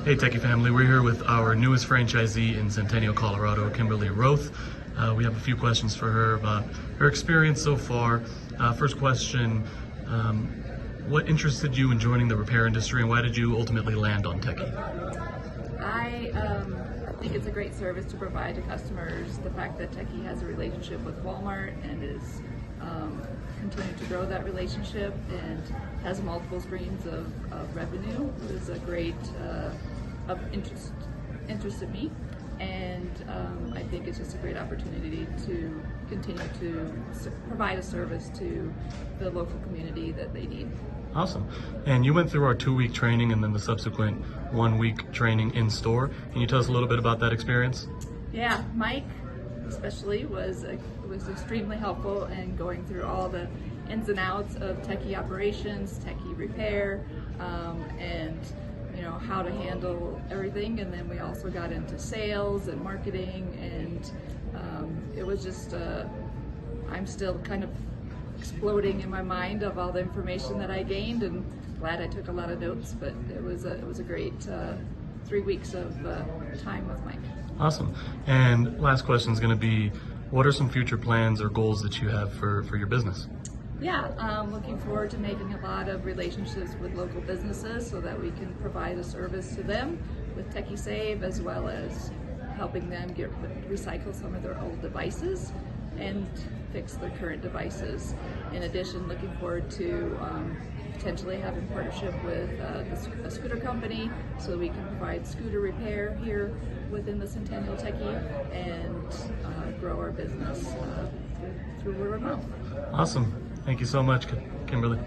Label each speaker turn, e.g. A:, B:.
A: Hey Techy family, we're here with our newest franchisee in Centennial, Colorado, Kimberly Roath. We have a few questions for her about her experience so far. First question, what interested you in joining the repair industry and why did you ultimately land on Techy?
B: I think it's a great service to provide to customers. The fact that Techy has a relationship with Walmart and is continuing to grow that relationship and has multiple streams of revenue is a great of interest in me, and I think it's just a great opportunity to continue to provide a service to the local community that they need.
A: Awesome. And you went through our 2-week training and then the subsequent 1-week training in store. Can you tell us a little bit about that experience?
B: Yeah, Mike especially was extremely helpful in going through all the ins and outs of Techy operations, Techy repair, and how to handle everything. And then we also got into sales and marketing, and it was just I'm still kind of exploding in my mind of all the information that I gained, and glad I took a lot of notes. But it was a great 3 weeks of time with Mike.
A: Awesome. And last question is going to be, what are some future plans or goals that you have for your business?
B: Yeah, looking forward to making a lot of relationships with local businesses so that we can provide a service to them with Techy Save, as well as helping them recycle some of their old devices and fix their current devices. In addition, looking forward to potentially having partnership with a scooter company so that we can provide scooter repair here within the Centennial Techy and grow our business through word of mouth.
A: Awesome. Thank you so much, Kimberly.